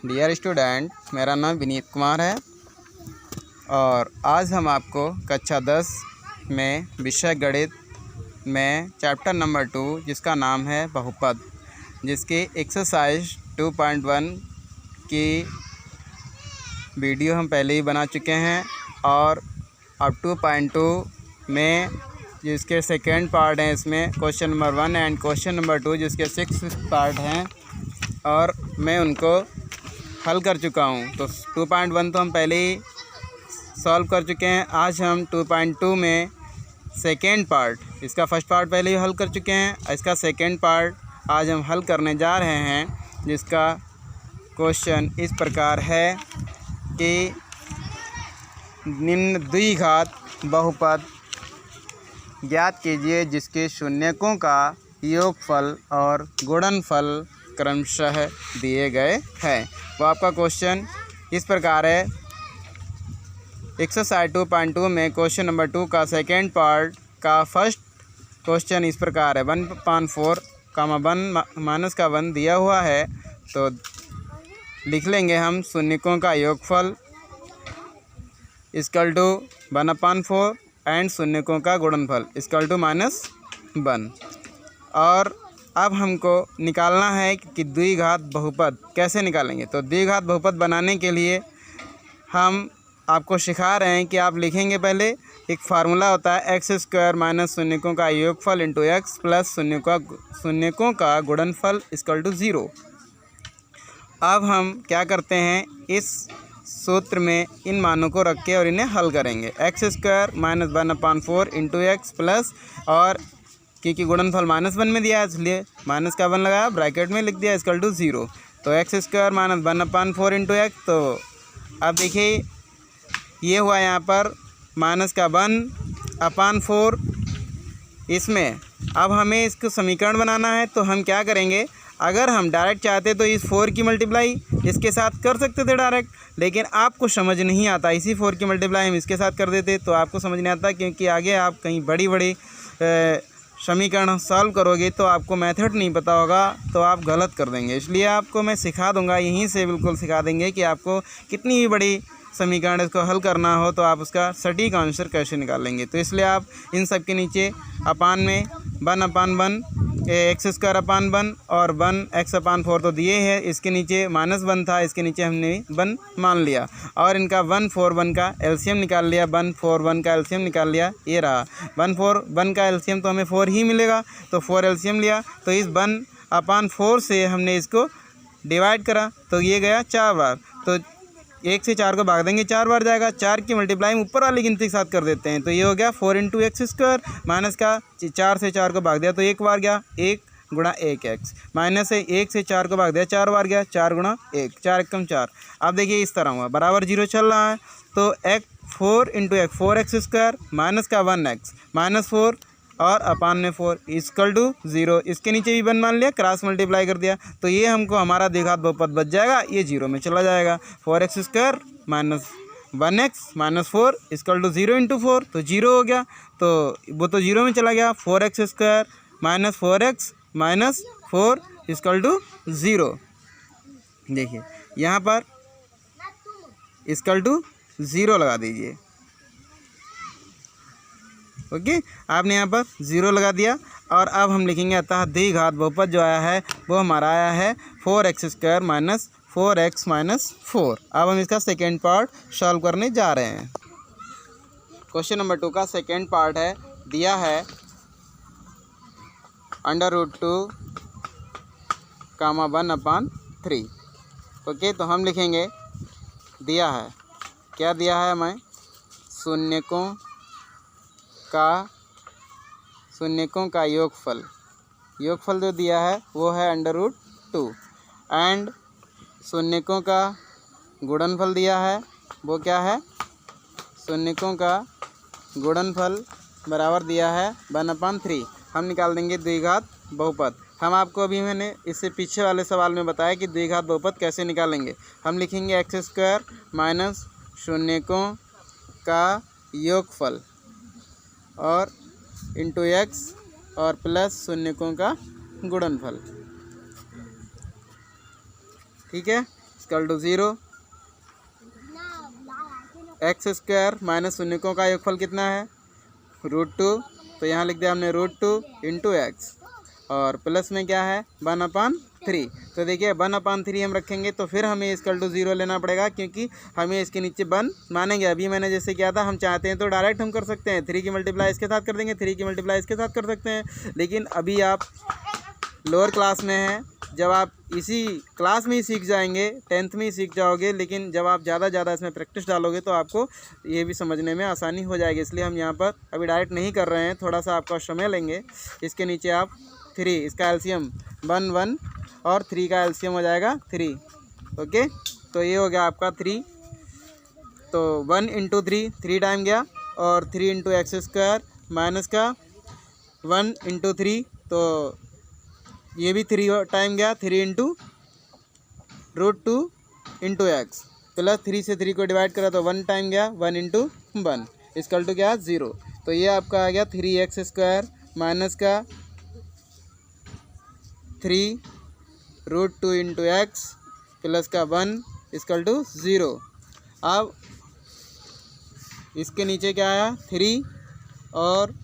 Dear student, मेरा नाम विनीत कुमार है और आज हम आपको कक्षा 10 में विषय गणित में चैप्टर नंबर 2 जिसका नाम है बहुपद, जिसकी एक्सरसाइज 2.1 की वीडियो हम पहले ही बना चुके हैं और अब 2.2 में जिसके सेकेंड पार्ट हैं, इसमें question number 1 and question number 2 जिसके 6 पार्ट हैं और मैं उनको हल कर चुका हूँ। तो 2.1 तो हम पहले ही सॉल्व कर चुके हैं। आज हम 2.2 में सेकेंड पार्ट, इसका फर्स्ट पार्ट पहले ही हल कर चुके हैं, इसका सेकेंड पार्ट आज हम हल करने जा रहे हैं, जिसका क्वेश्चन इस प्रकार है कि निम्न द्विघात बहुपद ज्ञात कीजिए जिसके शून्यकों का योगफल और गुणनफल क्रमशः दिए गए हैं। वो आपका क्वेश्चन इस प्रकार है। एक्सरसाइज 2.2 में क्वेश्चन नंबर 2 का सेकेंड पार्ट का फर्स्ट क्वेश्चन इस प्रकार है। 1/4 माइनस का 1 दिया हुआ है, तो लिख लेंगे हम शून्यकों का योगफल इक्वल टू 1/4 एंड शून्यकों का गुणनफल इक्वल टू -1। और अब हमको निकालना है कि द्विघात बहुपद कैसे निकालेंगे। तो द्विघात बहुपद बनाने के लिए हम आपको सिखा रहे हैं कि आप लिखेंगे, पहले एक फार्मूला होता है x² माइनस शून्यकों का योगफल इंटू x प्लस शून्यकों का गुणनफल इक्वल टू 0। अब हम क्या करते हैं, इस सूत्र में इन मानों को रख के और इन्हें हल करेंगे। x² minus 1/4 into x plus, और क्योंकि गुणनफल -1 में दिया है इसलिए माइनस का 1 लगाया, ब्रैकेट में लिख दिया इक्वल टू 0। तो x² माइनस 1/4 इंटू एक्स, तो अब देखिए ये हुआ यहाँ पर माइनस का 1/4। इसमें अब हमें इसको समीकरण बनाना है, तो हम क्या करेंगे, अगर हम डायरेक्ट चाहते तो इस 4 की मल्टीप्लाई इसके साथ कर सकते थे डायरेक्ट, लेकिन आपको समझ नहीं आता, इसी 4 की मल्टीप्लाई हम इसके साथ कर देते तो आपको समझ नहीं आता, क्योंकि आगे आप कहीं बड़ी बड़ी समीकरण सॉल्व करोगे तो आपको मेथड नहीं पता होगा, तो आप गलत कर देंगे। इसलिए आपको मैं सिखा दूंगा, यहीं से बिल्कुल सिखा देंगे कि आपको कितनी भी बड़ी समीकरण इसको हल करना हो तो आप उसका सटीक आंसर कैसे निकालेंगे। तो इसलिए आप इन सब के नीचे अपान में 1/1 x² अपान 1 और 1x/4 तो दिए हैं, इसके नीचे -1 था, इसके नीचे हमने 1 मान लिया और इनका 1/4 का एलसीएम निकाल लिया। 1/4 का एलसीएम निकाल लिया, ये रहा 1/4 का एलसीएम, तो हमें 4 ही मिलेगा, तो 4 एलसीएम लिया, तो इस 1/4 से हमने इसको डिवाइड करा तो ये गया 4 बार, तो 1 से 4 को भाग देंगे 4 बार जाएगा, 4 की मल्टीप्लाई ऊपर वाली गिनती के साथ कर देते हैं, तो ये हो गया 4 इंटू x² माइनस का 4 से 4 को भाग दिया तो 1 बार गया, 1 गुणा 1x, माइनस से 1 से 4 को भाग दिया 4 बार गया, 4 गुणा 1, 4 एकम 4। अब देखिए इस तरह हुआ, बराबर 0 चल रहा है, तो 4 इंटू x 4x² माइनस का 1x माइनस 4 और अपान में 4 इक्वल टू 0। इसके नीचे भी 1 मान लिया, क्रॉस मल्टीप्लाई कर दिया, तो ये हमको हमारा द्विघात बहुपद बच जाएगा, ये 0 में चला जाएगा। 4x² minus 1x minus 4 equal to 0 into 4, तो 0 हो गया, तो वो तो 0 में चला गया। 4x² minus 4x minus 4 equal to 0। देखिए यहाँ पर इक्वल टू 0 लगा दीजिए, ओके, आपने यहाँ पर 0 लगा दिया। और अब हम लिखेंगे, अतः द्विघात बहुपद जो आया है वो हमारा आया है 4x² माइनस 4x माइनस 4। अब हम इसका सेकेंड पार्ट सॉल्व करने जा रहे हैं। क्वेश्चन नंबर 2 का सेकेंड पार्ट है, दिया है √2, 1/3। ओके, तो हम लिखेंगे, दिया है, क्या दिया है हमें, शून्यकों का योगफल जो दिया है वो है √2 एंड शून्यकों का गुणनफल दिया है, वो क्या है, शून्यकों का गुणनफल बराबर दिया है 1/3। हम निकाल देंगे द्विघात बहुपद। हम आपको अभी मैंने इससे पीछे वाले सवाल में बताया कि द्विघात बहुपद कैसे निकालेंगे। हम लिखेंगे x² माइनस शून्यकों का योगफल और इंटू x और प्लस शून्यकों का गुणनफल, ठीक है। Equal to 0। X square minus शून्यकों का योगफल कितना है √2, तो यहाँ लिख दिया हमने √2 इंटू एक्स, और प्लस में क्या है 1/3। तो देखिए 1/3 हम रखेंगे तो फिर हमें इक्वल टू 0 लेना पड़ेगा, क्योंकि हमें इसके नीचे 1 मानेंगे। अभी मैंने जैसे किया था, हम चाहते हैं तो डायरेक्ट हम कर सकते हैं, 3 की मल्टीप्लाई इसके साथ कर देंगे, 3 की मल्टीप्लाई इसके साथ कर सकते हैं। लेकिन अभी आप लोअर क्लास में हैं, जब आप इसी क्लास में ही सीख जाएंगे, 10th में ही सीख जाओगे, लेकिन जब आप ज़्यादा इसमें प्रैक्टिस डालोगे तो आपको ये भी समझने में आसानी हो जाएगी। इसलिए हम यहाँ पर अभी डायरेक्ट नहीं कर रहे हैं, थोड़ा सा आपका समय लेंगे। इसके नीचे आप 3, इसका एलसीएम 1 और 3 का एलसीएम हो जाएगा 3। ओके, तो ये हो गया आपका 3। तो 1 इंटू 3 टाइम गया, और 3 इंटू एक्स स्क्वायर माइनस का 1 इंटू 3, तो ये भी 3 टाइम गया, 3 इंटू √2 इंटू एक्स, प्लस 3 से 3 को डिवाइड करा तो 1 टाइम गया, 1 इंटू 1 इक्वल टू क्या 0। तो ये आपका आ गया 3x स्क्वायर माइनस का 3 √2 इंटू एक्स प्लस का 1 इक्वल टू 0। अब इसके नीचे क्या आया 3, और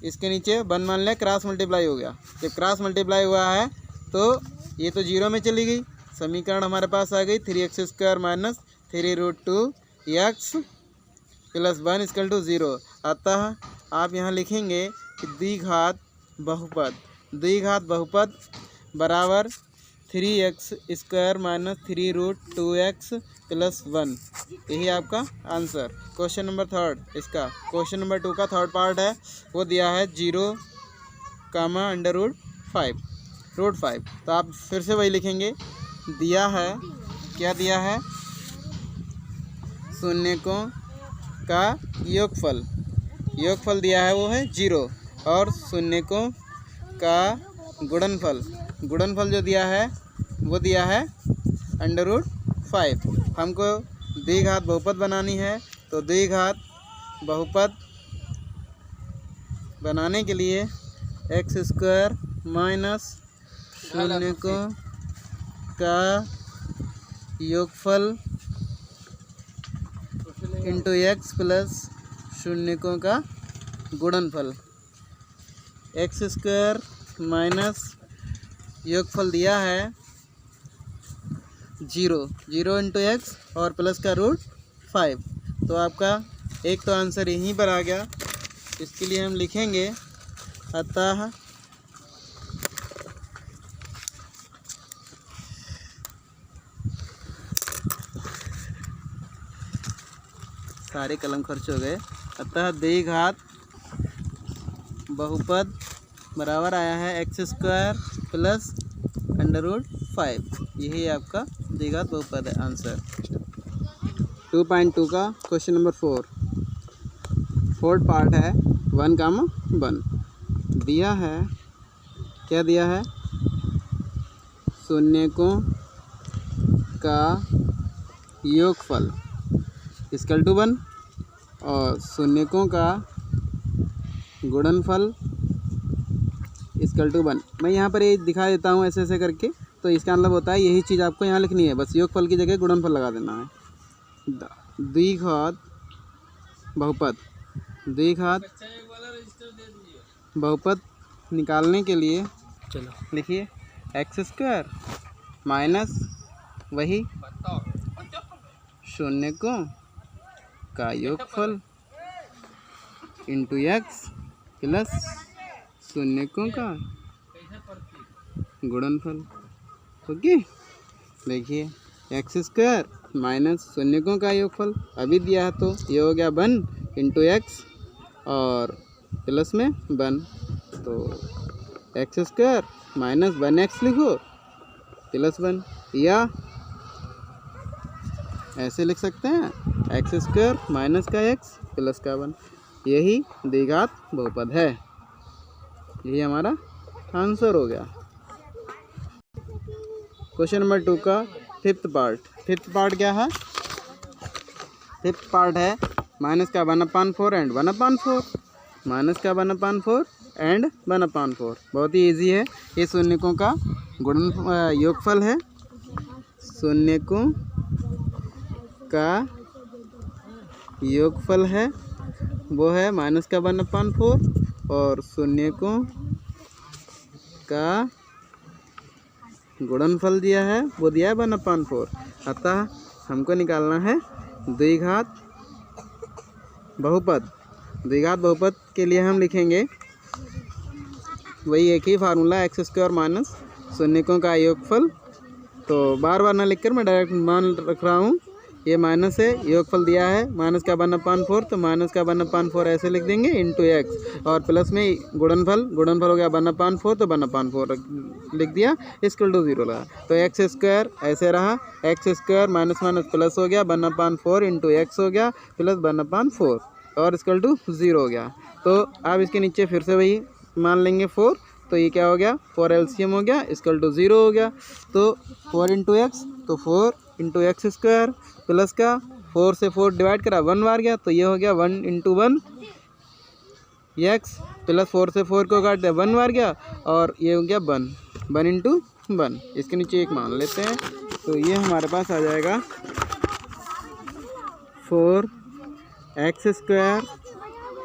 इसके नीचे 1 मान लें, क्रॉस मल्टीप्लाई हो गया। जब क्रॉस मल्टीप्लाई हुआ है तो ये तो 0 में चली गई, समीकरण हमारे पास आ गई 3x square minus 3 √2 x plus 1 equal to 0। अतः आप यहाँ लिखेंगे कि द्विघात बहुपद बराबर 3x square minus 3 √2x plus 1। यही आपका आंसर। क्वेश्चन नंबर 3 इसका, क्वेश्चन नंबर 2 का थर्ड पार्ट है, वो दिया है 0, √5। तो आप फिर से वही लिखेंगे, दिया है, क्या दिया है, शून्यकों का योगफल दिया है, वो है 0, और शून्यकों का गुणनफल जो दिया है वो दिया है √5। हमको द्विघात बहुपद बनानी है, तो द्विघात बहुपद बनाने के लिए एक्स स्क्वायर माइनस शून्यकों का योगफल इंटू एक्स प्लस शून्यकों का गुणनफल। एक्स स्क्वायर माइनस योगफल दिया है 0 इंटू एक्स और प्लस का √5। तो आपका एक तो आंसर यहीं पर आ गया। इसके लिए हम लिखेंगे, अतः सारे कलम खर्च हो गए। अतः द्विघात बहुपद बराबर आया है एक्स स्क्वायर प्लस √5। यही आपका द्विघात बहुपद है आंसर। 2.2 का क्वेश्चन नंबर 4, फोर्थ पार्ट है 1, दिया है, क्या दिया है, शून्यकों का योगफल इक्वल टू 1 और शून्यकों का गुणनफल इक्वल टू 1। मैं यहाँ पर ये दिखा देता हूँ ऐसे करके, तो इसका मतलब होता है यही चीज़ आपको यहाँ लिखनी है, बस योगफल की जगह गुणनफल लगा देना है। द्विघात बहुपद निकालने के लिए चलो लिखिए एक्स स्क्वायर माइनस वही शून्यकों का योगफल इंटू एक्स प्लस शून्यकों का गुणनफल। ओके, देखिए एक्स स्क्वायर माइनस शून्यकों का योगफल अभी दिया है, तो ये हो गया 1 इंटू एक्स और प्लस में 1, तो एक्स स्क्वायर माइनस 1x लिखो प्लस 1, या ऐसे लिख सकते हैं एक्स स्क्वायर माइनस का x प्लस का 1। यही द्विघात बहुपद है, यही हमारा आंसर हो गया। क्वेश्चन नंबर 2 का फिफ्थ पार्ट क्या है, फिफ्थ पार्ट है माइनस का 1/4 एंड 1/4, माइनस का 1/4 एंड 1/4। बहुत ही इजी है। ये शून्यकों का योगफल है, शून्यकों का योगफल है वो है -1/4 और शून्यकों का गुणनफल दिया है वो दिया है 1/4। अतः हमको निकालना है द्विघात बहुपद। द्विघात बहुपद के लिए हम लिखेंगे वही एक ही फार्मूला x² माइनस शून्यकों का योगफल। तो बार बार ना लिखकर मैं डायरेक्ट मान रख रहा हूँ। ये माइनस है, योगफल दिया है -1/4, तो -1/4 ऐसे लिख देंगे इंटू x, और प्लस में गुणनफल हो गया 1/4, तो 1/4 लिख दिया, इक्वल टू 0 लगा। तो x² ऐसे रहा, x² माइनस माइनस प्लस हो गया 1/4 इंटू x हो गया प्लस 1/4 और इक्वल टू 0 हो गया। तो अब इसके नीचे फिर से वही मान लेंगे 4, तो ये क्या हो गया 4 LCM हो गया, इक्वल टू 0 हो गया। तो 4 इंटू एक्स, तो 4 इंटू x² प्लस का 4 से 4 डिवाइड करा 1 बार गया, तो ये हो गया 1 इंटू 1 x प्लस 4 से 4 को काट दिया 1 बार गया, और ये हो गया 1 इंटू 1। इसके नीचे एक मान लेते हैं, तो ये हमारे पास आ जाएगा 4x²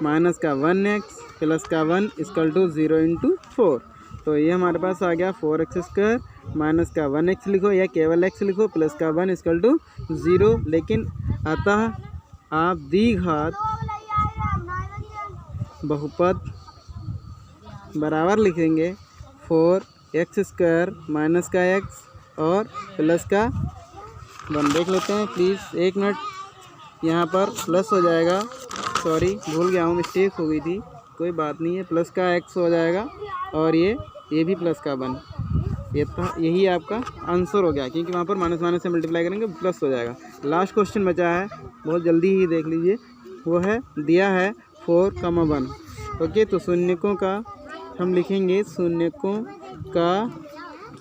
माइनस का 1x प्लस का 1 इक्वल टू 0 इंटू 4। तो ये हमारे पास आ गया 4x² माइनस का 1x लिखो या केवल x लिखो प्लस का 1 इक्वल टू 0। लेकिन अतः आप द्विघात बहुपद बराबर लिखेंगे 4x² माइनस का x और प्लस का 1। देख लेते हैं प्लीज़, एक मिनट। यहाँ पर प्लस हो जाएगा, सॉरी भूल गया हूँ, मिस्टेक हो गई थी, कोई बात नहीं है। प्लस का x हो जाएगा और ये भी प्लस का 1। यही आपका आंसर हो गया, क्योंकि वहाँ पर माइनस माइनस से मल्टीप्लाई करेंगे प्लस हो जाएगा। लास्ट क्वेश्चन बचा है, बहुत जल्दी ही देख लीजिए, वो है दिया है 4,1। ओके, तो शून्यकों का हम लिखेंगे शून्यकों का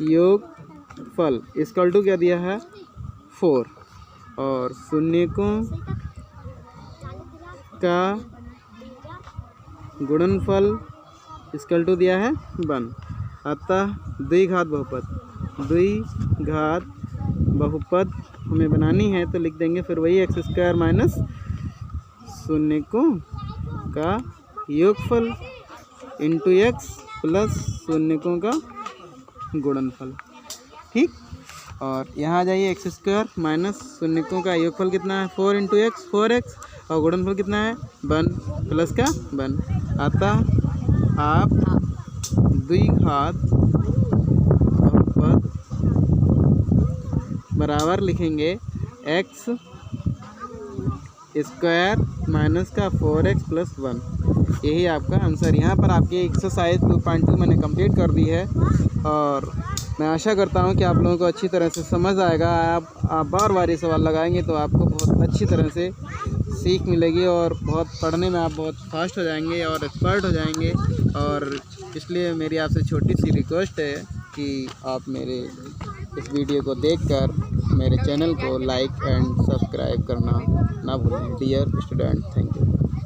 योगफल इक्वल टू क्या दिया है 4, और शून्यकों का गुणनफल इक्वल टू दिया है 1। अतः द्विघात बहुपद हमें बनानी है, तो लिख देंगे फिर वही x² माइनस शून्यकों का योगफल इंटू x प्लस शून्यकों का गुणनफल। ठीक, और यहाँ आ जाइए x² माइनस शून्यकों का योगफल कितना है 4 इंटू एक्स 4x, और गुणनफल कितना है 1 प्लस का 1। अतः आप द्विघात बहुपद बराबर लिखेंगे x² माइनस का 4x प्लस 1। यही आपका आंसर। यहाँ पर आपकी एक्सरसाइज 2.2 मैंने कंप्लीट कर दी है, और मैं आशा करता हूँ कि आप लोगों को अच्छी तरह से समझ आएगा। आप बार बार ये सवाल लगाएंगे तो आपको बहुत अच्छी तरह से सीख मिलेगी, और बहुत पढ़ने में आप बहुत फास्ट हो जाएंगे और एक्सपर्ट हो जाएंगे। और इसलिए मेरी आपसे छोटी सी रिक्वेस्ट है कि आप मेरे इस वीडियो को देखकर मेरे चैनल को लाइक एंड सब्सक्राइब करना ना भूलें। Dear student, thank you.